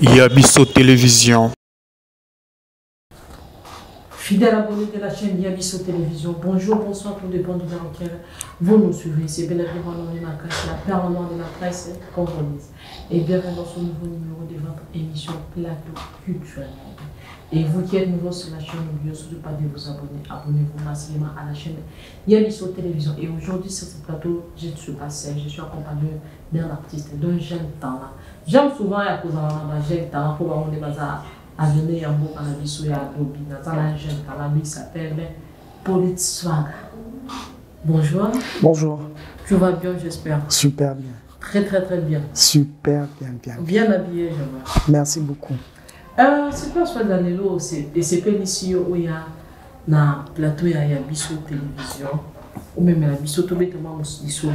Yabiso Télévision. Fidèle abonné de la chaîne Yabiso Télévision, bonjour, bonsoir, tout dépend de dans lequel vous nous suivez. C'est Bénévole Honoré Makache, la permanente de la presse congolaise. Et bienvenue dans ce nouveau numéro de votre émission Plateau Culturel. Et vous qui êtes nouveau sur la chaîne, n'oubliez surtout pas de vous abonner. Abonnez-vous massivement à la chaîne Yabiso Télévision. Et aujourd'hui, sur ce plateau, je suis accompagné d'un artiste, d'un jeune talent. J'aime souvent à cause d'un jeune talent pour avoir des bazars. À venir en beau cannabis, à Adobe, dans un jeune talent qui s'appelle Polite Swag. Bonjour. Bonjour. Tu vas bien, j'espère. Super bien. Très bien. Super bien. Bien habillé, je vois. Merci beaucoup. C'est quoi soit Danilo, et c'est pas ici où il y a un plateau, il y a Yabiso Télévision, ou même Yabiso Télévision,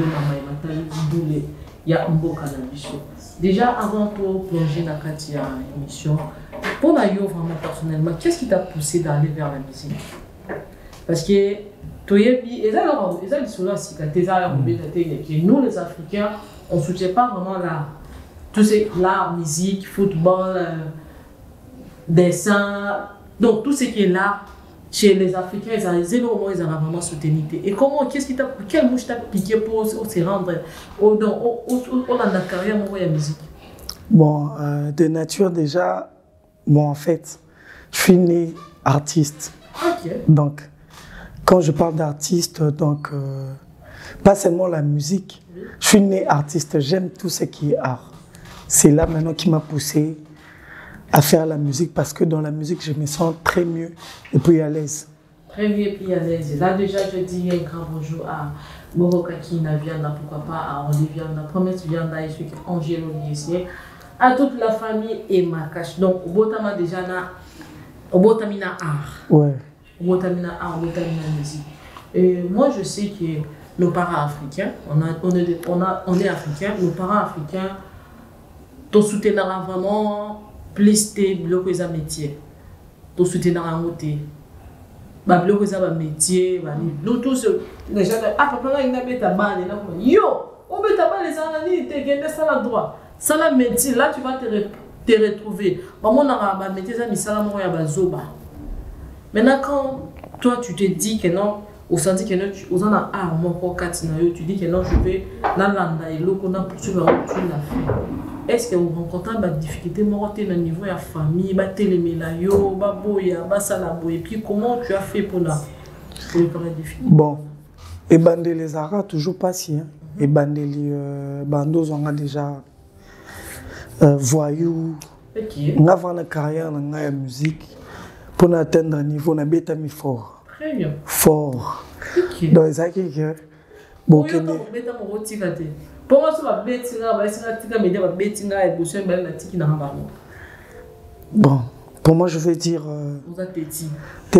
il y a un beau cannabis. Déjà, avant de plonger dans la émission, pour Nayo, vraiment personnellement, qu'est-ce qui t'a poussé d'aller vers la musique? Parce que nous, les Africains, on ne soutient pas vraiment l'art, musique, football, dessin, donc tout ce qui est là, chez les Africains, ils ont vraiment soutenu. Et comment, quelle mouche t'a piqué pour se rendre dans la carrière de la musique? Bon, de nature déjà, en fait, je suis né artiste. Okay. Donc, quand je parle d'artiste, donc, pas seulement la musique, je suis né artiste, j'aime tout ce qui est art. C'est là maintenant qui m'a poussé à faire la musique parce que dans la musique, je me sens très mieux et plus à l'aise. Très mieux et plus à l'aise. Là, déjà, je dis un grand bonjour à Moroka qui n'a viande, pourquoi pas à Olivier, la promesse viande, à Angelo Liessier, à toute la famille et Makache. Donc, au Botama déjà, au Botamina art. Ouais. Au Botamina art, au Botamina musique. Et moi, je sais que nos parents africains, on est africains, nos parents africains, ton soutiendra vraiment. Plus de blocs de métier, pour soutenir un côté. Bah blocs de métier, nous tous les gens ah papa il n'a pas ta balle là yo on met ta balle les analyses tu gagnes ça la droit ça la métier là tu vas te retrouver bah mon arabe métier ça misala mo ya bazoba. Maintenant quand toi tu te dis que non au senti que non tu en as art mon katina yo tu dis que non je vais dans landa et loko na poursuivre tu l'as fait. Est-ce que vous rencontrez des difficultés au niveau de la famille, et puis comment tu as fait pour les difficultés? Bon, et bandé les arats toujours pas si, hein. Et bandé les bandos on a déjà voyous. On a avant la carrière dans la musique pour atteindre un niveau on a bêta mis fort. Très bien. Fort. Okay. Donc ça qui est bon. Pour moi, bon, pour moi, je veux dire. Il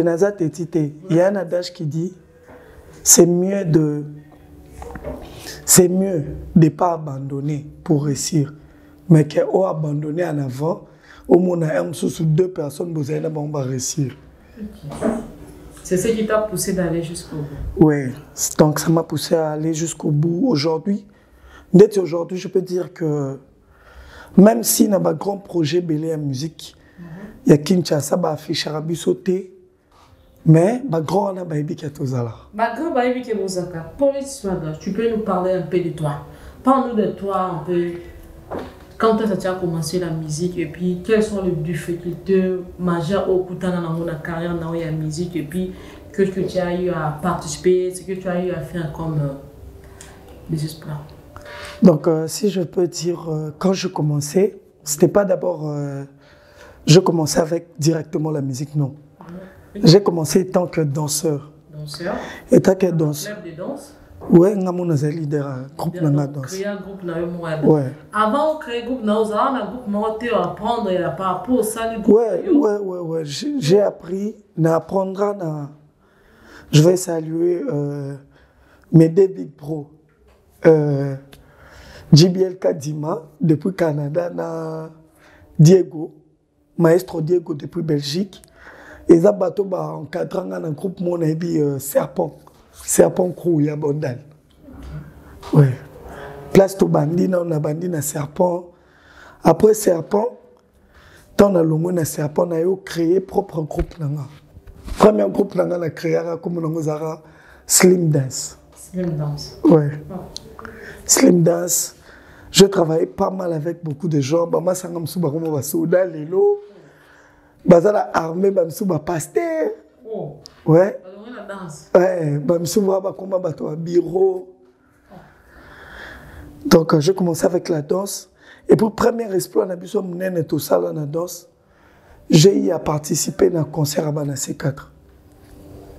y a un adage qui dit c'est mieux de ne pas abandonner pour réussir, mais qu'on abandonner en avant, au moins un sous deux personnes, vous allez réussir. Okay. C'est ce qui t'a poussé d'aller jusqu'au bout. Oui, donc ça m'a poussé à aller jusqu'au bout aujourd'hui. Dès aujourd'hui, je peux dire que même s'il y a un grand projet belé en musique, il y a Kinshasa, il y a affiche Arabi sauté, mais il y a un grand baby qui est aux alarmes. Grand baby qui est aux alarmes. Polite Swag, tu peux nous parler un peu de toi. Parle-nous de toi un peu. Quand est-ce que tu as commencé la musique et puis quelles sont les difficultés majeures au cours de ta carrière dans la musique et puis qu'est-ce que tu as eu à participer, ce que tu as eu à faire comme des espoirs. Donc, si je peux dire, quand je commençais, c'était pas d'abord, je commençais avec directement la musique, non. J'ai commencé tant que danseur. Danseur. Et tant que danseur. Club de danse. Ouais, on a leader groupe de danse. Créer un groupe dans ouais. Avant de créer un groupe, on a un groupe monté à apprendre par rapport au salut. Ouais. J'ai appris à apprendre. Je vais saluer mes deux big pros. JBL Kadima depuis Canada, Diego, maestro Diego depuis Belgique. Et ça bateau en encadrant dans un groupe mon ami Serpent Crew ya Bondal. Ouais. Place to Bandina, on a Bandina Serpent. Après Serpent, Tant na longo na serpent na yo créé propre groupe nanga. Premier groupe nanga na créé comme nango zara Slim Dance. Slim Dance. Ouais. Oh. Slim Dance. Je travaillais pas mal avec beaucoup de gens. Bama sangam suba comme ba soda lelo. Bazala armée bam suba pasteur. Oh. Ouais. Alors la danse. Ouais, bam suba ba comme ba to bureau. Donc j'ai commencé avec la danse. Et pour le premier exploit, on a besoin de tout ça dans la danse. J'ai eu à participer à un concert à Banassé 4.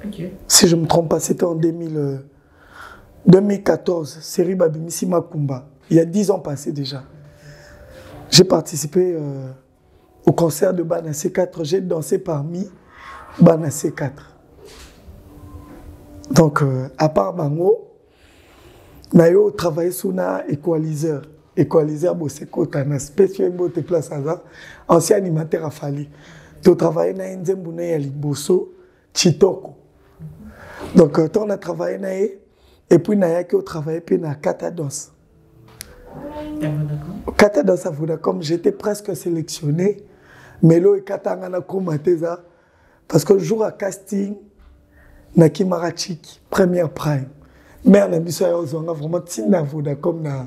Okay. Si je ne me trompe pas, c'était en 2014, série Babimisi Makumba. Il y a 10 ans passés déjà. J'ai participé au concert de Banassé 4. J'ai dansé parmi Banassé 4. Donc, à part Bango, j'ai travaillé sur un équaliseur. Équaliseur, c'est quoi? Tu as un spécial de place à ça. Ancien animateur à Fali. Tu as travaillé dans un Nzembuna ya Liboso, Chitoko. Donc, on a travaillé dans et puis on a travaillé dans la Kata Danse. Kata Danse à Vodacom, j'étais presque sélectionné. Mais là, Kata Ngana Komateza. Parce que le jour à casting, Naki Marachik, première prime. Mais on a mis ça vraiment Tina Vodacom na.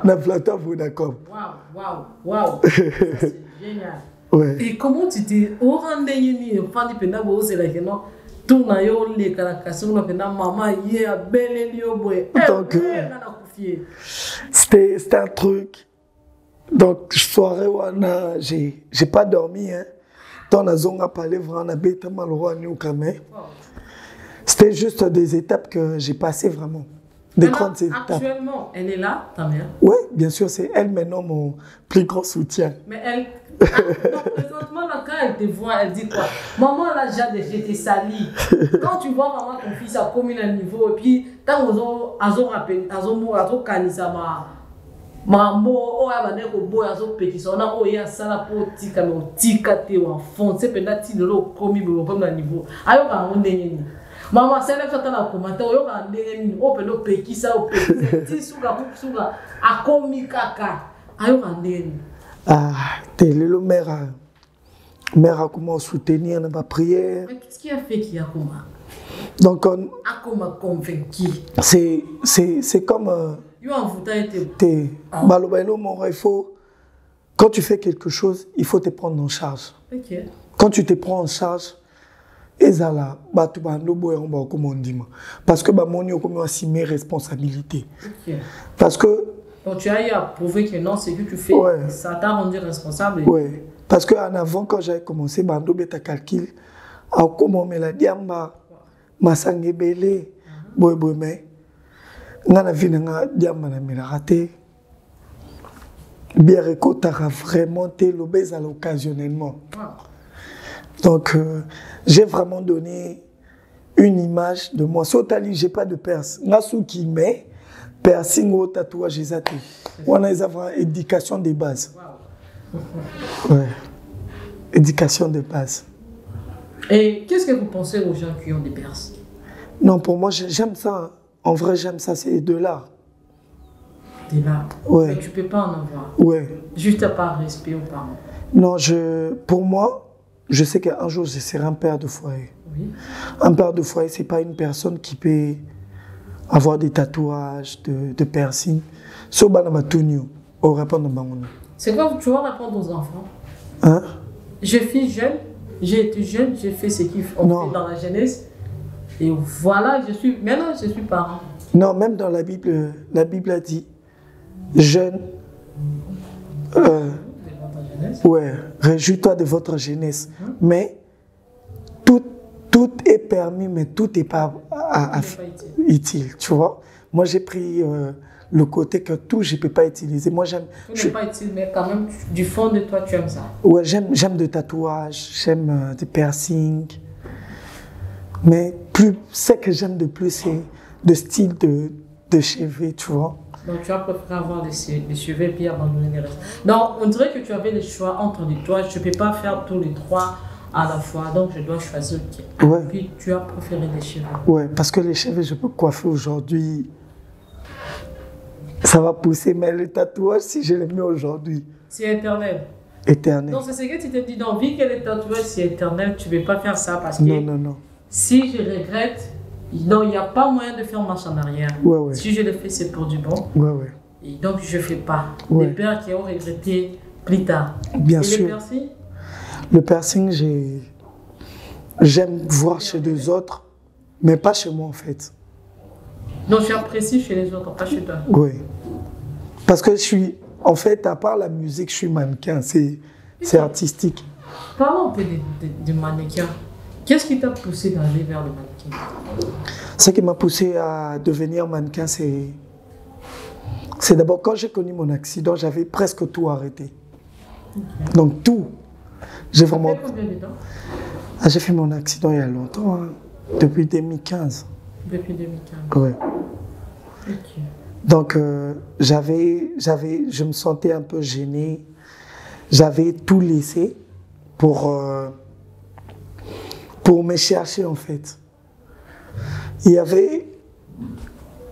Na plateau Vodacom. Waouh. C'est génial. Ouais. Et comment tu t'es au rendez-vous Fandi penda bo c'est là que non tout na yo le kalakaso na penda maman hier belle lio boy. Donc c'était un truc. Donc soirée wana j'ai pas dormi hein. Dans la zone à parler vraiment bête malheureux ni au Cameroun. C'était juste des étapes que j'ai passées vraiment. Des grandes étapes. Actuellement, elle est là, ta mère? Oui, bien sûr, c'est elle maintenant mon plus grand soutien. Mais elle, présentement, quand elle te voit, elle dit quoi? Maman, là, j'ai été salie. Quand tu vois maman, ton fils a commis un niveau, et puis, quand on a rappelé, on a canisa mambo, on a dit que boy, on a petit, on a eu ça là pour tika, mais tika te ou enfoncer, pendant que tu l'as commis, comme un niveau. Alors, on est maman, c'est là que tu as commenté, on a dit que tu as petit, ça, au petit, souga, a commis caca. Alors, on est ah, t'es le mère a comment soutenir dans ma prière. Mais qu'est-ce qui a fait qu'il y a comment? Donc on a comment convaincu? C'est comme il faut quand tu fais quelque chose, il faut te prendre en charge. Okay. Quand tu te prends en charge, ezala batu bando boye on ba comme on dit parce que ba moni comme assumer responsabilité. Okay. Parce que donc tu as eu à prouver que non, c'est que tu fais, ouais. Ça t'a rendu responsable. Oui, parce qu'en avant, quand j'avais commencé, bando beta calcul, à comment me la diamba, ma sangue belé, boy mais, n'a vu n'a diamba na me la raté. Bien récoltera vraiment tes lobés à l'occasionnellement. Donc j'ai vraiment donné une image de moi. Sotali, j'ai pas de perse. Nasu qui met. Piercing au tatouage, on a une éducation de base. Ouais. Éducation de base. Et qu'est-ce que vous pensez aux gens qui ont des perces? Non, pour moi, j'aime ça. En vrai, j'aime ça, c'est de l'art. De l'art? Ouais. Mais tu ne peux pas en avoir? Ouais. Juste par respect aux parents? Non, pour moi, je sais qu'un jour, je serai un père de foyer. Oui. Un père de foyer, ce n'est pas une personne qui peut avoir des tatouages, de piercings. C'est quoi tu vas répondre aux enfants? Hein? Je suis jeune, j'ai été jeune, j'ai fait ce qu'ils ont fait dans la jeunesse. Et voilà, maintenant je suis parent. Non, même dans la Bible a dit jeune. Ouais, réjouis-toi de votre jeunesse. Mais tout est permis, mais tout n'est pas utile, tu vois. Moi, j'ai pris le côté que tout, je ne peux pas utiliser. Moi, j'aime... Tout n'est pas utile, mais quand même, du fond de toi, tu aimes ça. Ouais, j'aime des tatouages, j'aime des piercings. Mais ce que j'aime de plus, c'est le style de cheveux, tu vois. Donc, tu as préféré avoir des cheveux et puis abandonner les restes. Donc, on dirait que tu avais le choix entre les trois. Je ne peux pas faire tous les trois à la fois, donc je dois choisir qui. Ouais. Puis tu as préféré les cheveux. Ouais, parce que les cheveux, je peux coiffer aujourd'hui. Ça va pousser, mais les tatouages, si je les mets aujourd'hui. C'est éternel. éternel. Donc c'est ce que tu te dis, donc vu que le tatouage c'est éternel, tu ne veux pas faire ça parce que Non, non, non. si je regrette, non, il n'y a pas moyen de faire marche en arrière. Ouais, ouais. Si je le fais, c'est pour du bon. Ouais, ouais. Et donc je ne fais pas. Ouais. Les pères qui ont regretté plus tard. Bien Et sûr. le piercing? Le piercing, j'aime voir chez les autres, mais pas chez moi en fait. Donc tu apprécies chez les autres, pas chez toi. Oui. Parce que je suis, en fait, à part la musique, je suis mannequin, c'est artistique. Parlons un peu de mannequin. Qu'est-ce qui t'a poussé d'aller vers le mannequin? Ce qui m'a poussé à devenir mannequin, c'est d'abord quand j'ai connu mon accident, j'avais presque tout arrêté. Okay. Donc tout. J'ai vraiment. Ça fait combien de temps? Ah, j'ai fait mon accident il y a longtemps, hein, depuis 2015. Depuis 2015. Oui. Okay. Donc je me sentais un peu gêné. J'avais tout laissé pour me chercher en fait. Il y avait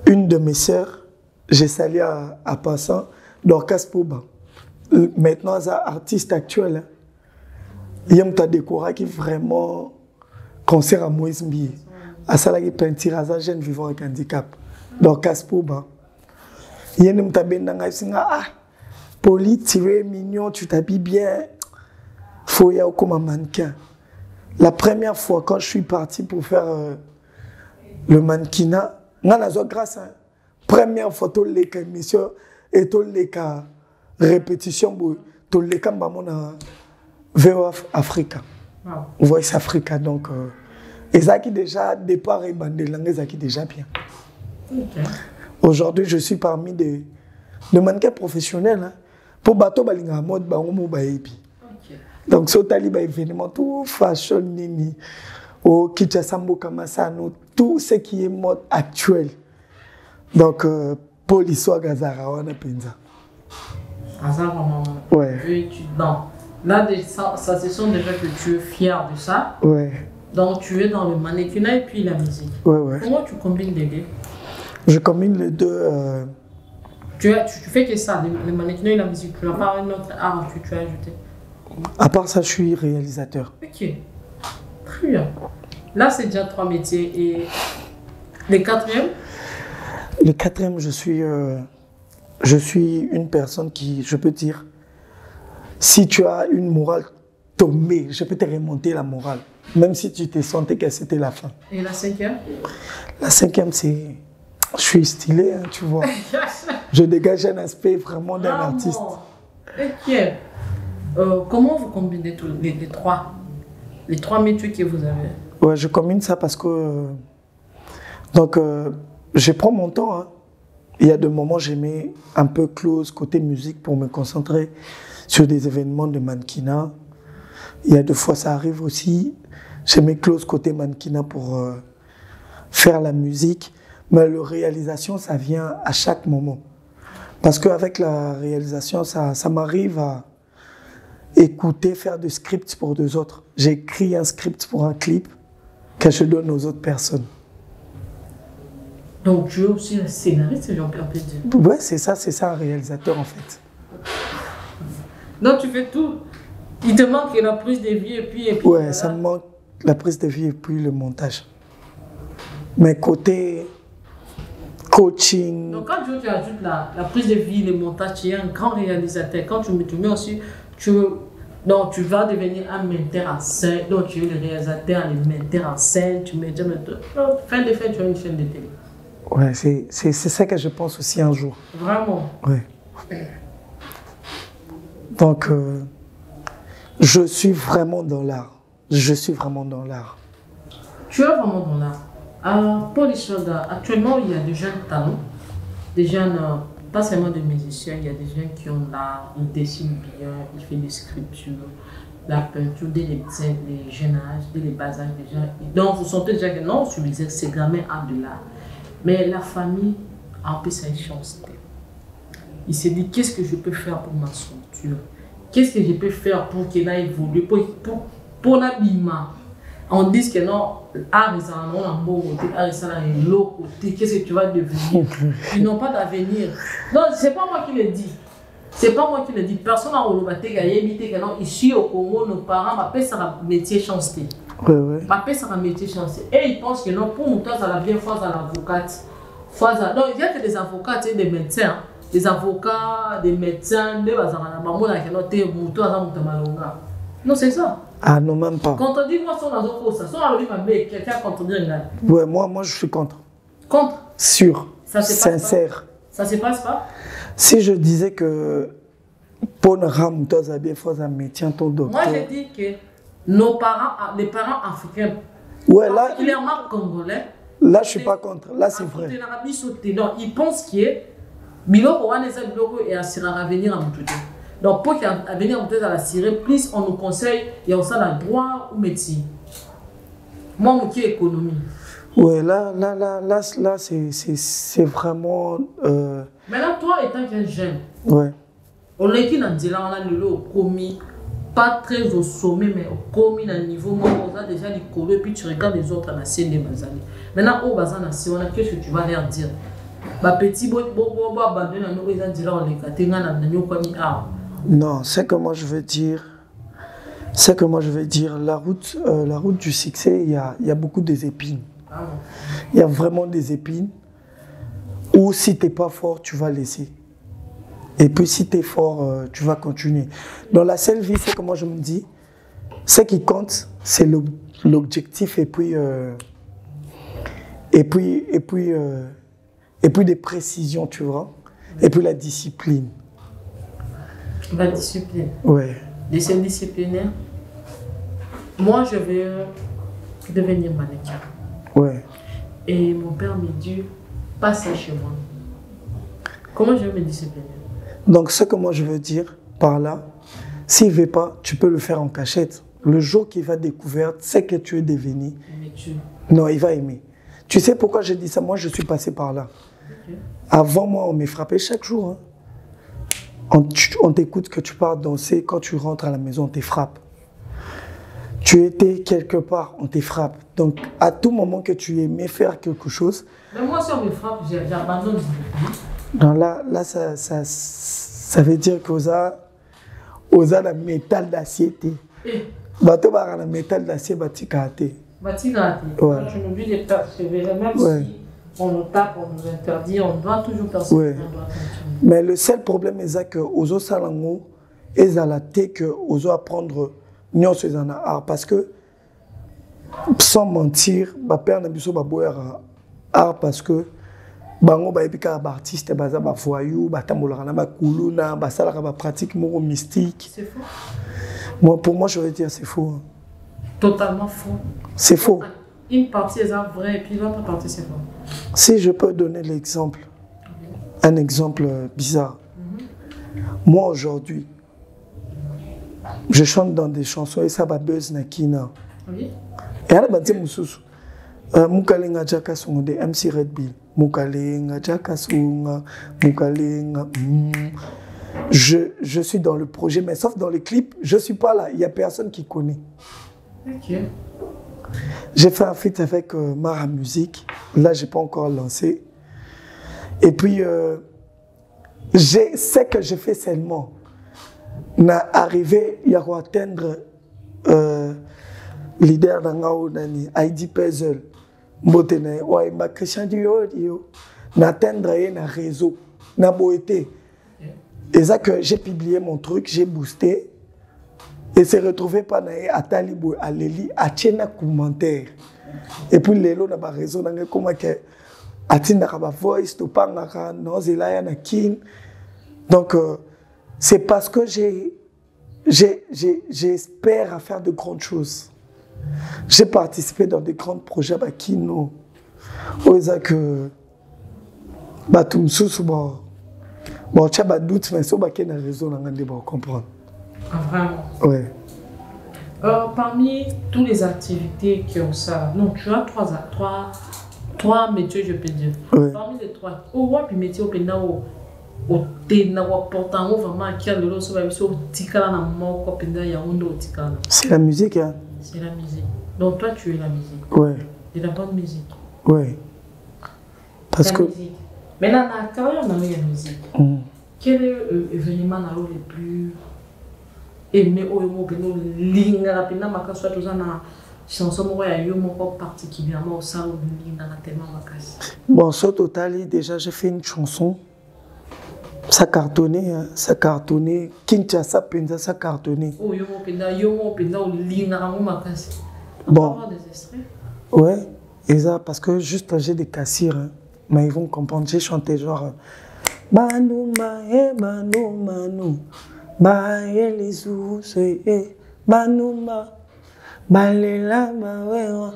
une de mes sœurs, j'ai salué à passant, Dorcas Pouba. Maintenant, c'est artiste actuel. Il y a un décoré qui vraiment concert à Moïse Mbi. À ça, il peinture à un jeune vivant avec handicap. Dorcas Pouba. Il y a un tabé qui ah, poli, tu es mignon, tu t'habilles bien. Faut y aller comme un mannequin. La première fois, quand je suis parti pour faire le mannequinat, grâce à première fois, tu as émission et tu as répétition, tu as VO Africa. Wow. Voice Africa. Donc, et ça qui déjà, départ et bande de langue, ça qui déjà bien. Okay. Aujourd'hui, je suis parmi des mannequins professionnels. Hein. Pour bateau, balinga mode, baomo baebi. Donc, ce tali ba événement, tout fashion nini, au kichasambo kamasano, tout ce qui est mode actuel. Donc, pour l'histoire Gazara, on a pensa. Ouais. Non. Là, ça, ce sont déjà que tu es fier de ça. Ouais. Donc, tu es dans le mannequinat et puis la musique. Ouais, ouais. Comment tu combines les deux? Je combine les deux. Tu fais que ça, le mannequinat et la musique. Tu n'as pas un autre art que tu as ajouté? À part ça, je suis réalisateur. Ok. Très bien. Là, c'est déjà 3 métiers. Et le quatrième? Le quatrième, je suis une personne qui, je peux dire, si tu as une morale tombée, je peux te remonter la morale. Même si tu te sentais que c'était la fin. Et la cinquième? La cinquième, c'est... Je suis stylé, hein, tu vois. Je dégage un aspect vraiment d'un artiste. Ok. Comment vous combinez tous les trois métiers que vous avez? Ouais, je combine ça parce que... Donc, je prends mon temps. Hein. Il y a des moments, je mets un peu close côté musique pour me concentrer sur des événements de mannequinat. Il y a des fois, ça arrive aussi. Je mets close côté mannequinat pour faire la musique. Mais la réalisation, ça vient à chaque moment. Parce qu'avec la réalisation, ça m'arrive à écouter, faire des scripts pour deux autres. J'écris un script pour un clip que je donne aux autres personnes. Donc tu es aussi un scénariste, Jean-Pierre Pédieu? Oui, c'est ça un réalisateur en fait. Donc tu fais tout. Il te manque la prise de vie et puis ouais, voilà. Ça me manque la prise de vie et puis le montage. Mais côté coaching... Donc quand tu ajoutes la prise de vie, le montage, tu es un grand réalisateur. Quand tu mets aussi... Donc tu vas devenir un metteur en scène. Donc tu es le réalisateur, le metteur en scène. Tu mets... Fin de fin, tu as une chaîne de télé. Ouais, c'est ça que je pense aussi un jour. Vraiment? Ouais. Donc, je suis vraiment dans l'art. Je suis vraiment dans l'art. Tu es vraiment dans l'art. Paul Issoda, actuellement, il y a des jeunes talents, des jeunes, pas seulement des musiciens, il y a des jeunes qui ont l'art, ils dessinent bien, ils font des sculptures, la peinture dès les jeunes âges, dès les bas âges déjà. Donc, vous sentez déjà que non, c'est gamin art de l'art. Mais la famille a un peu sa chance. Il s'est dit, qu'est-ce que je peux faire pour ma structure? Qu'est-ce que je peux faire pour qu'elle ait évolué, pour l'habillement? On dit que non, art et ça, on a un bon côté, art et ça, on a un l'autre côté. Qu'est-ce que tu vas devenir? Ils n'ont pas d'avenir. Non, c'est pas moi qui le dis. C'est pas moi qui le dis. Personne n'a relevé que non, ici au Congo, nos parents m'appellent ça un métier chanceux. Oui, oui. M'appellent ça un métier chanceux. Et ils pensent que non, pour nous, ça la bien fois à l'avocate. Non, il y a que des avocats et des médecins. Des avocats, des médecins, des non, c'est ça. Ah non, même pas. Quand on dit moi, son azo ça, son azo quelqu'un contredire une. Ouais, moi je suis contre. Contre? Sûr. Ça se passe sincère. Pas. Ça se passe pas? Si je disais que pour ne pas bien faire un métier, ton docteur. Moi, je dis que nos parents, les parents africains, ouais, là, particulièrement congolais, là, je suis pas contre. Là, c'est vrai. Non, ils pensent que Biloko et à venir à Moutouté. Donc, pour qu'il y ait un avenir à la Syrie, plus on nous conseille, il y a aussi la droit ou médecine. Moi, je suis économie. Ouais, là, c'est vraiment. Maintenant, toi, étant qu'un jeune, ouais. on est qui dans le commis, pas très au sommet, mais au commis dans le niveau, moi, on a déjà les collés, et puis tu regardes les autres dans la scène des Bazali. Maintenant, au Bazan, qu'est-ce que tu vas leur dire? Petit abandonné dans nos gens, on les gâte, non, c'est que moi je veux dire. C'est que moi je veux dire, la route du succès, il y a beaucoup des épines. Il y a vraiment des épines où si tu n'es pas fort, tu vas laisser. Et puis si tu es fort, tu vas continuer. Dans la seule vie, c'est que moi je me dis, ce qui compte, c'est l'objectif et puis des précisions, tu vois. Et puis la discipline. La discipline. Ouais. De cette disciplinaire, moi je veux devenir mannequin. Ouais. Et mon père me dit, passe chez moi. Comment je vais me discipliner? Donc ce que moi je veux dire par là, s'il ne veut pas, tu peux le faire en cachette. Le jour qu'il va découvrir, c'est que tu es devenu. Non, il va aimer. Tu sais pourquoi je dis ça? Moi je suis passé par là. Okay. Avant moi, on me frappait chaque jour. Hein. On t'écoute que tu pars danser, quand tu rentres à la maison, on te frappe. Tu étais quelque part, on te frappe. Donc, à tout moment que tu aimais faire quelque chose... Mais moi, si on me frappe, j'abandonne. Non, là ça veut dire qu'aux a la métal d'acier. Bateau va la métal d'acier, batikate. Batikate. Ouais. Je m'oublie de persévérer, même ouais. Si on nous tape, on nous interdit, on doit toujours persévérer. Ouais. Mais le seul problème est que Ozo Salango est à la tête que Ozo apprendre Nyon Sezana art parce que sans mentir, ma père n'a pas boire art parce que bango ba epika ba artiste baza ba voyou ba tambola na ba kuluna ba sala ba pratique moro mystique. C'est faux. Moi pour moi je veux dire c'est faux. Hein. Totalement faux. C'est faux. Une partie est vraie et puis l'autre partie c'est faux. Si je peux donner l'exemple. Un exemple bizarre. Moi aujourd'hui, je chante dans des chansons et ça va buzz na kina. Oui. Et alors bah tiens mususu. Mukalenga jaka songo de MC Red Bill. Mukalenga jaka songa, mukalenga. Je suis dans le projet, mais sauf dans les clips, je suis pas là. Il y a personne qui connaît. Ok. J'ai fait un feat avec Mara Music. Là, j'ai pas encore lancé. Et puis, ce que j'ai fait seulement, n'a arrivé à atteindre leader d'Angao Nani, Heidi Puzzle, Mbotene, ouais, ma Christian Dio, n'atteindre un réseau, n'a beau été. Et ça que j'ai publié mon truc, j'ai boosté, et s'est retrouvé par à Talibou, à Leli, à Tchena commentaire. Et puis, Lélo n'a pas raison, n'a comment que. Voice, donc, c'est parce que j'espère à faire de grandes choses. J'ai participé dans des grands projets à Kino. Que tu as doute, mais tu as raison de comprendre. Vraiment? Oui. Parmi toutes les activités qui ont ça, non, tu as trois métiers, je peux dire. Oui. Parmi les trois, au puis métier au pénal, au téna, au portant, vraiment, qui a le lot, au tikala, na moko, pénal, ya ondo, au tikala. C'est la musique, hein? C'est la musique. Donc toi, tu es la musique. Oui. Et la bonne musique. Oui. Parce la que. Musique. Maintenant, dans la carrière, on a la musique. Quel est l'événement le plus aimé au Linga soit chanson particulièrement au sein de Linga tellement bon, sur total, déjà j'ai fait une chanson. Ça cartonnait, hein, ça cartonnait. Kinshasa Penza, ça cartonnait. Oh, yo Penza ou Linga Makasi. Bon. Ouais, et ça, parce que juste j'ai des cassires, hein, mais ils vont comprendre. J'ai chanté genre Manu, Maé, Manu, Manu, Maé, les ours, Manu, Ma, Balela, Mawewa.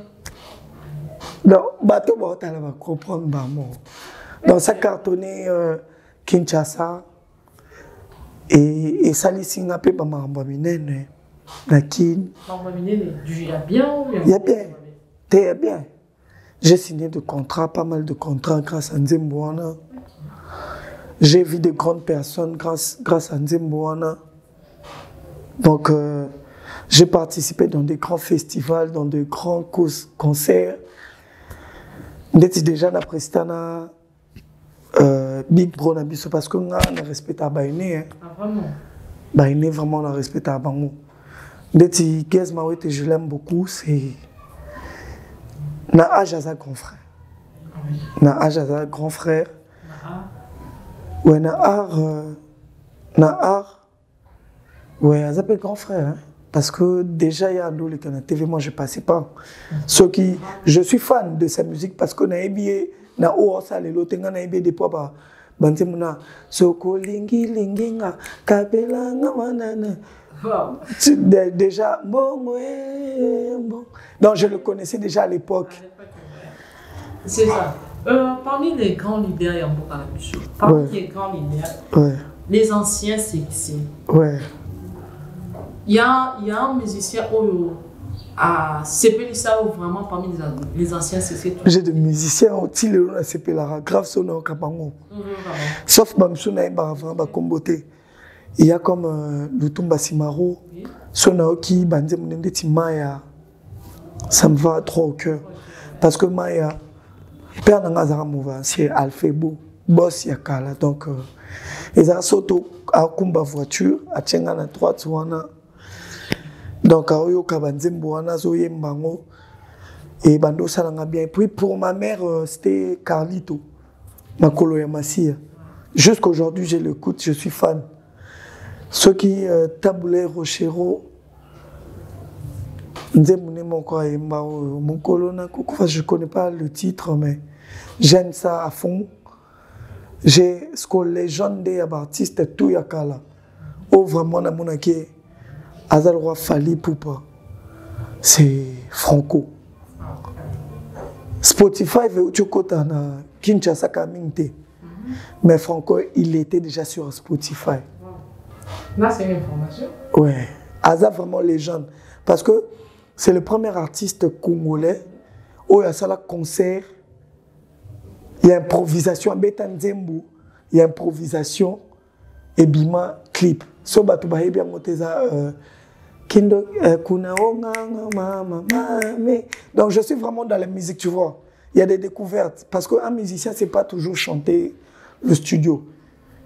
Donc, bateau, tu vas comprendre, maman. Donc, ça cartonnait Kinshasa et ça, les Singapé, bah, ma minene, la Kin. Il y a bien ou il y a bien. T'es bien. J'ai signé de contrats, pas mal de contrats grâce à Nzembouana. J'ai vu de grandes personnes grâce à Nzembouana. Donc, j'ai participé dans des grands festivals, dans de grands concerts. Déjà, après Stana, Big Bro Nabiso, parce que nous avons respecté à Baïné. Ah, vraiment? Baïné, vraiment, on a respecté à Bango. Gaz Mawete, je l'aime beaucoup, c'est. Na Ajaza grand frère. Na Ajaza grand frère. Ouais, ouais, elle s'appelle grand frère. Hein? Parce que déjà, il y a un qui na TV, moi je passais pas. Ceux qui, je suis fan de sa musique parce que na ebié, na osa le lotenga na ebié des poids bantemuna. Soko lingi linginga, kabela nga manana. Déjà, bon, ouais, bon. Donc je le connaissais déjà à l'époque. C'est ça. Parmi les grands leaders, il y a beaucoup de choses. Parmi les grands leaders, les anciens c'est ouais. Il y a un musicien à CP ça vraiment parmi les anciens c'est j'ai des musiciens aussi le nom de CP Lara grave son au Kapango. Sauf Bamsuna et Baravra Komboté. Il y a comme Lutumba Simaro, Sonaoki, Bandé Mounendeti Maya. Ça me va trop au cœur. Parce que Maya, Père Nangazara Mouva, c'est Alfebo, boss Yakala. Donc, ils ont sauté à Kumba voiture, à Tchengana 3 Tsuana. Donc, à Oyo Kabanzemboana, Zoye Mbango. Et Bando Salanga bien. Et puis, pour ma mère, c'était Carlito, Makolo Yamassia. Jusqu'aujourd'hui, je l'écoute, je suis fan. Ceux qui taboulaient Rochero, je ne connais pas le titre, mais j'aime ça à fond. J'ai ce que les jeunes des artistes, tout yakala. Oh, vraiment, Azalwa Fali Poupa. C'est Franco. Spotify, tu as Kinshasa Kaminte. Mais Franco, il était déjà sur Spotify. Là, c'est une information. Ouais. Aza vraiment légende. Parce que c'est le premier artiste congolais où il y a ça, concert, il y a improvisation, il y a improvisation et bima clip. So batu bien moteza kindo kuna mama. Donc je suis vraiment dans la musique, tu vois. Il y a des découvertes parce qu'un musicien c'est pas toujours chanter le studio.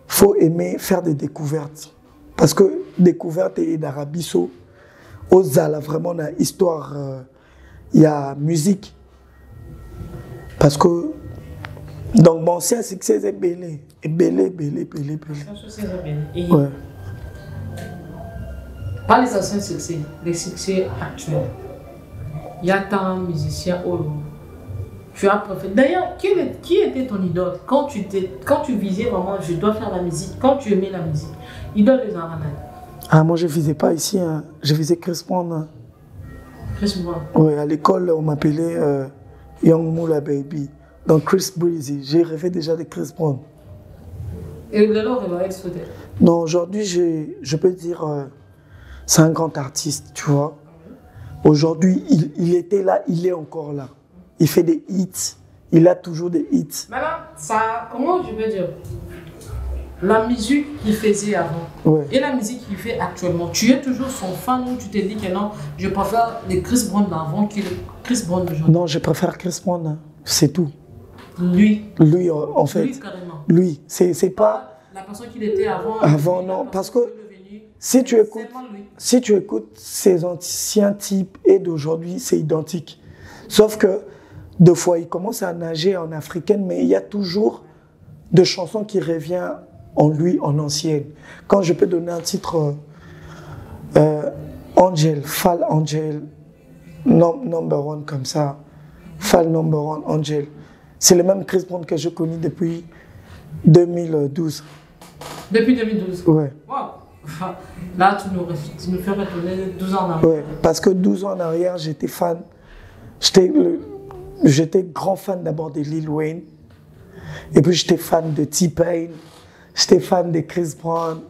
Il faut aimer faire des découvertes. Parce que découverte et d'Arabiso, Ozala, vraiment, il y a histoire, il y a musique. Parce que, donc, mon ancien succès, c'est belé. Et belé. Ouais. Pas les anciens succès, les succès actuels. Il y a tant de musiciens où tu as préféré. D'ailleurs, qui était ton idole quand tu visais vraiment, je dois faire la musique, quand tu aimais la musique? Idole des Aranais. Ah, moi, je ne visais pas ici. Hein. Je visais Chris Brown. Hein. Chris Brown. Oui, à l'école, on m'appelait Young Moula Baby. Donc, Chris Breezy. J'ai rêvé déjà de Chris Brown. Et le leur va être sauté? Non, aujourd'hui, je peux dire, c'est un grand artiste, tu vois. Aujourd'hui, il était là, il est encore là. Il fait des hits. Il a toujours des hits. Maintenant, ça, comment je peux dire? La musique qu'il faisait avant et la musique qu'il fait actuellement, tu es toujours son fan ou tu te dis que non, je préfère les Chris Brown d'avant que les Chris Brown d'aujourd'hui? Non, je préfère Chris Brown, hein. C'est tout. Lui, en fait. lui, carrément. Lui, c'est pas... La personne qu'il était avant. Avant, non, parce que si tu écoutes ces anciens types et d'aujourd'hui, c'est identique. Sauf que, deux fois, il commence à nager en africaine, mais il y a toujours de chansons qui reviennent en lui, en ancienne. Quand je peux donner un titre, Angel, Fall Angel, number one comme ça, Fall number one, Angel. C'est le même Chris Brown que je connais depuis 2012. Depuis 2012? Ouais. Wow. Là, tu nous fais retourner 12 ans en arrière. Ouais, parce que 12 ans en arrière, j'étais fan. J'étais grand fan d'abord de Lil Wayne. Et puis j'étais fan de T-Pain. J'étais fan de Chris Brown.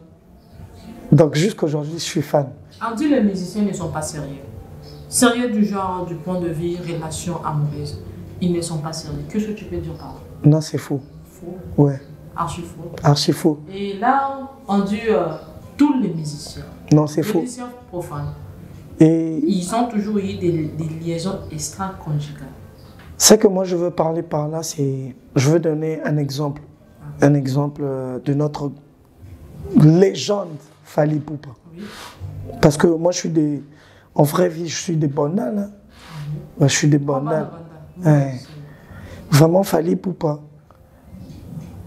Donc jusqu'à aujourd'hui, je suis fan. On dit que les musiciens ne sont pas sérieux. Sérieux du genre, du point de vue, relation amoureuse. Ils ne sont pas sérieux. Qu'est-ce que tu peux dire par là? Non, c'est faux. Faux? Ouais. Archi faux. Archi faux. Et là, on dit tous les musiciens. Non, c'est faux. Les musiciens profanes. Et ils ont toujours eu des liaisons extra-conjugales. Ce que moi je veux parler par là, c'est... Je veux donner un exemple. Un exemple de notre légende Fally Ipupa. Oui. Parce que moi je suis des... En vraie vie, je suis des bonales. Hein. Ouais, je suis des bonales. Ouais. Vraiment Fally Ipupa.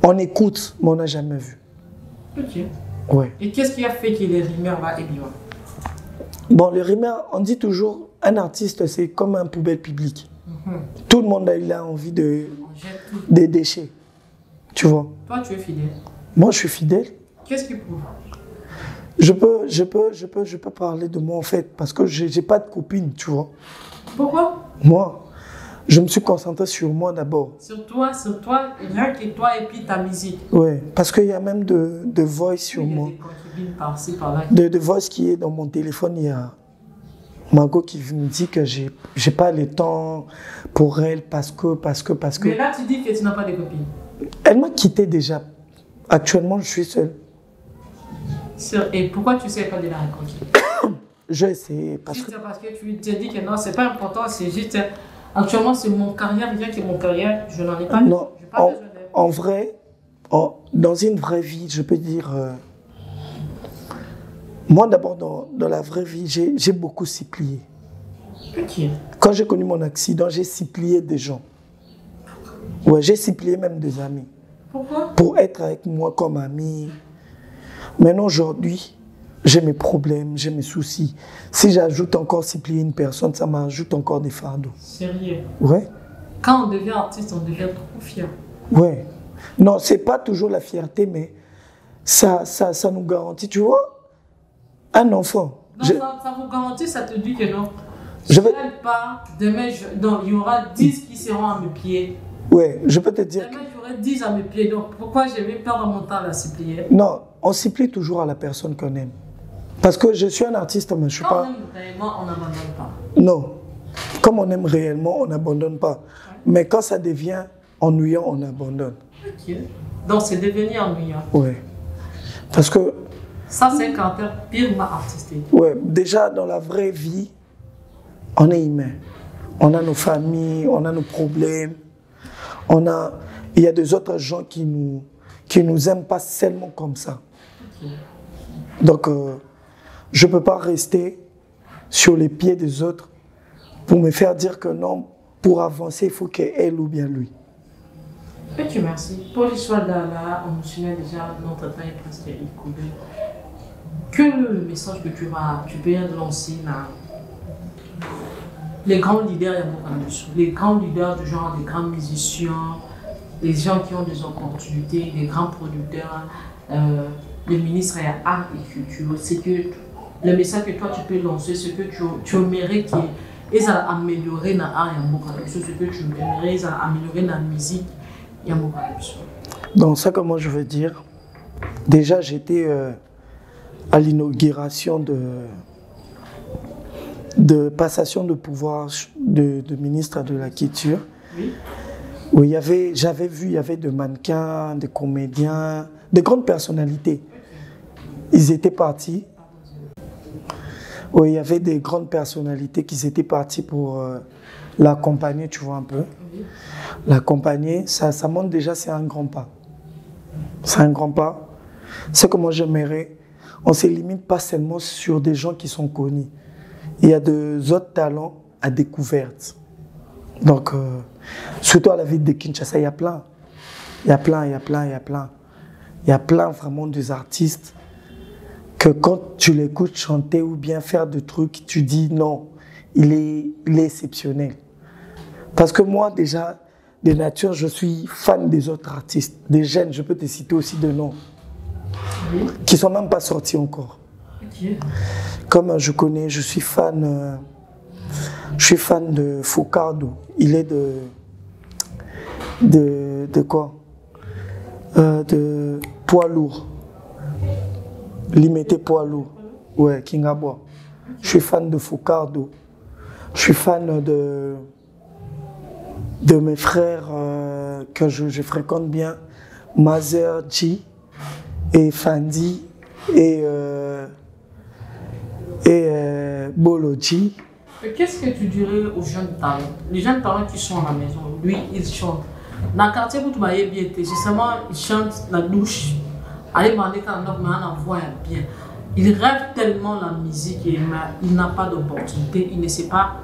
On écoute, mais on n'a jamais vu. Ok. Ouais. Et qu'est-ce qui a fait que les rumeurs là évoluent? Bon, les rumeurs, on dit toujours, un artiste, c'est comme un poubelle publique. Tout le monde il a envie de des déchets. Tu vois. Toi, tu es fidèle. Moi, je suis fidèle. Qu'est-ce qui prouve? Je peux parler de moi en fait, parce que j'ai pas de copine, tu vois. Pourquoi? Moi, je me suis concentré sur moi d'abord. Sur toi, rien que toi et puis ta musique. Ouais, parce qu'il y a même de voice sur moi. Il y a des concubines par-ci, par-là. De voice qui est dans mon téléphone, il y a Margot qui me dit que j'ai pas le temps pour elle parce que. Mais là, tu dis que tu n'as pas de copine. Elle m'a quitté déjà. Actuellement, je suis seul. Et pourquoi tu ne sais pas de la rencontrer? Je sais. Parce que tu t'es dit que non, c'est pas important, c'est juste. Actuellement, c'est mon carrière, rien que mon carrière, je n'en ai pas. Non, en vrai, dans une vraie vie, je peux dire. Moi, d'abord, dans la vraie vie, j'ai beaucoup supplié. Ok. Quand j'ai connu mon accident, j'ai supplié des gens. Ouais, j'ai supplié même des amis. Pourquoi? Pour être avec moi comme ami. Maintenant, aujourd'hui, j'ai mes problèmes, j'ai mes soucis. Si j'ajoute encore supplier une personne, ça m'ajoute encore des fardeaux. Sérieux? Ouais. Quand on devient artiste, on devient trop fier. Ouais. Non, c'est pas toujours la fierté, mais ça nous garantit, tu vois. Un enfant. Non, ça vous garantit, ça te dit que non. Je vais pas, demain, il y aura 10 qui seront à mes pieds. Ouais, je peux te dire. Demain, j'aurai 10 à mes pieds, donc pourquoi je vais perdre mon temps à supplier? Non, on supplie toujours à la personne qu'on aime. Parce que je suis un artiste, mais je suis pas. Quand on aime réellement, on n'abandonne pas. Non. Comme on aime réellement, on n'abandonne pas. Ouais. Mais quand ça devient ennuyant, on abandonne. Ok. Donc c'est devenu ennuyant. Oui. Parce que. Ça, c'est un caractère purement artistique. Oui, déjà dans la vraie vie, on est humain. On a nos familles, on a nos problèmes. Il y a des autres gens qui nous aiment pas seulement comme ça. Okay. Donc, je ne peux pas rester sur les pieds des autres pour me faire dire que non, pour avancer, il faut qu'elle ou bien lui. Ok, merci. Pour l'histoire d'Ala, on mentionné déjà, notre temps est presque écoulé. Que le message que tu viens de lancer là, les grands leaders, les grands leaders du genre, des grands musiciens, les gens qui ont des opportunités, les grands producteurs, les ministres à art et culture, c'est que le message que toi tu peux lancer, ce que tu aimerais qu'ils aient amélioré dans l'art et ce que tu aimerais qu'ils aient amélioré dans la musique et donc ça, comment je veux dire, déjà j'étais à l'inauguration de passation de pouvoir de ministre de la Culture. Oui. Où j'avais vu, il y avait des mannequins, des comédiens, des grandes personnalités. Ils étaient partis. Oui, il y avait des grandes personnalités qui étaient partis pour l'accompagner, tu vois un peu. L'accompagner, ça montre déjà, c'est un grand pas. C'est un grand pas. Ce que moi j'aimerais, on ne se limite pas seulement sur des gens qui sont connus. Il y a des autres talents à découverte. Donc, surtout à la ville de Kinshasa, il y a plein. Il y a plein vraiment des artistes que quand tu l'écoutes chanter ou bien faire des trucs, tu dis non, il est exceptionnel. Parce que moi, déjà, de nature, je suis fan des autres artistes. Des jeunes, je peux te citer aussi de noms. Qui ne sont même pas sortis encore. Okay. Comme je suis fan de Foucardo. Il est de quoi? De poids lourd. Limité poids lourd. Ouais, Kingabois. Je suis fan de Foucardo. Je suis fan de mes frères que je fréquente bien. Mazer G et Fandi et Bolo G. Qu'est-ce que tu dirais aux jeunes talents? Les jeunes talents qui sont à la maison, lui, ils chantent. Dans le quartier où tu m'as bien été, justement, ils chantent la douche. Allez, on voix bien. Il rêve tellement la musique et il n'a pas d'opportunité. Il ne sait pas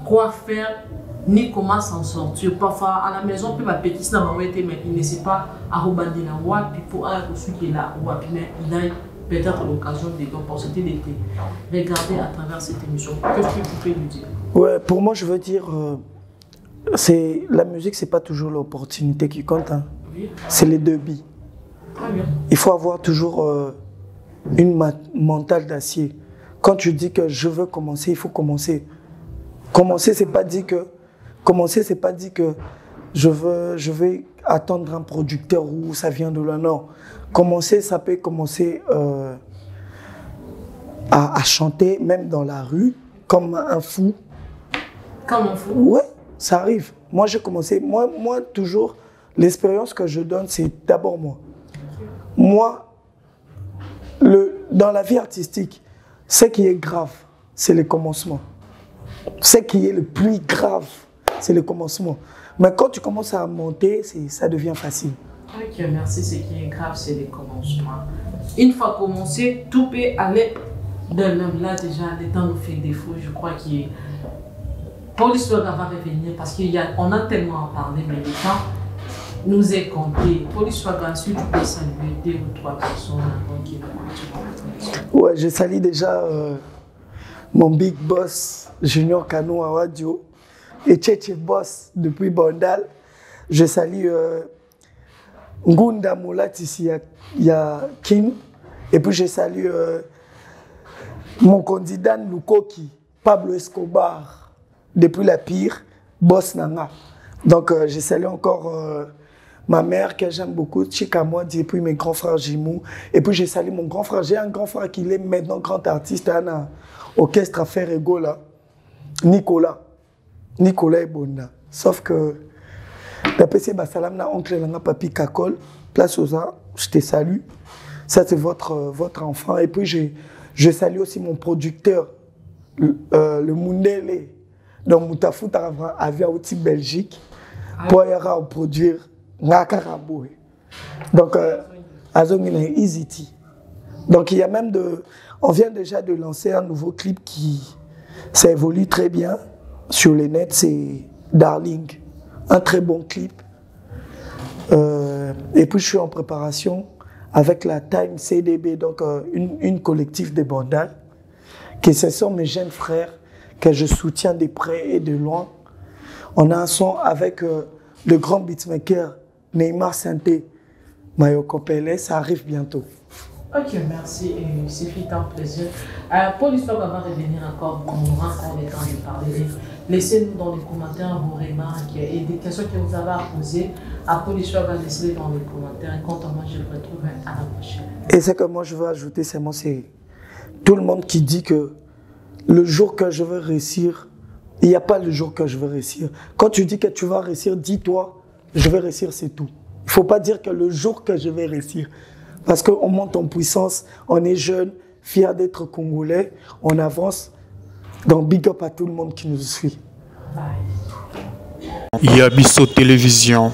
quoi faire ni comment s'en sortir. Parfois, à la maison, puis ma petite n'a pas été, mais il ne sait pas à rebondir la voix, puis pour aller celui qui est là, mais il a peut-être l'occasion d'opportunité d'être regardé à travers cette émission. Qu'est-ce que tu peux lui dire? Ouais, pour moi, je veux dire, la musique, c'est pas toujours l'opportunité qui compte. Hein. Oui. C'est les deux billes. Très bien. Il faut avoir toujours une mentale d'acier. Quand tu dis que je veux commencer, il faut commencer. Commencer, c'est pas dit que je vais attendre un producteur ou ça vient de là. Non. Commencer, ça peut commencer à chanter, même dans la rue, comme un fou. Comme un fou? Ouais, ça arrive. Moi, j'ai commencé. Moi, toujours, l'expérience que je donne, c'est d'abord moi. Moi, dans la vie artistique, ce qui est grave, c'est le commencement. Ce qui est le plus grave, c'est le commencement. Mais quand tu commences à monter, ça devient facile. Ok, merci. Ce qui est grave, c'est le commencement. Une fois commencé, tout peut aller de même. Là, déjà, le temps nous fait défaut. Je crois que Paul Issoaga va revenir parce qu'on a tellement à parler, mais le temps nous est compté. Paul Issoaga, si tu peux saluer 2 ou 3 personnes avant qu'il va. Ouais, je salue déjà mon big boss, Junior Kano à Radio, et Tchétché Boss depuis Bandal. Je salue Ngunda Moulat ici, il y a Kin. Et puis je salue mon candidat Lukoki, Pablo Escobar, depuis la pire, Boss Nanga. Donc je salue encore ma mère que j'aime beaucoup, Chikamoa, et puis mes grands frères Jimou. Et puis je salue mon grand frère, j'ai un grand frère qui est maintenant grand artiste, un orchestre à faire ego là, Nicolas Ebonda. Sauf que d'après ces Bassalam, na oncle Langa Papi Kakol, place aux arts, je te salue. Ça c'est votre enfant. Et puis je salue aussi mon producteur, le Mundele, donc Moutafou Avia Outi Belgique, pour y produire Ngakaraboue. Donc, Azongina Easy. Donc, il y a même on vient déjà de lancer un nouveau clip ça évolue très bien sur les nets, c'est Darling. Un très bon clip. Et puis, je suis en préparation avec la Time CDB, donc une collective de Bandal, que ce sont mes jeunes frères que je soutiens de près et de loin. On a un son avec le grand beatmaker Neymar Santé, Mayoko Pele, ça arrive bientôt. Ok, merci, c'est un plaisir. Paul Issoaga va revenir encore, on aura encore le temps de parler. Laissez-nous dans les commentaires vos remarques et des questions que vous avez à poser à Paul Issoaga, laissez-les dans les commentaires. Et quant à moi, je vous retrouve à la prochaine. Et ce que moi je veux ajouter, c'est tout le monde qui dit que le jour que je veux réussir, il n'y a pas le jour que je veux réussir. Quand tu dis que tu vas réussir, dis-toi, je vais réussir, c'est tout. Il ne faut pas dire que le jour que je vais réussir. Parce qu'on monte en puissance, on est jeune, fier d'être Congolais, on avance. Donc big up à tout le monde qui nous suit. Yabiso Télévision.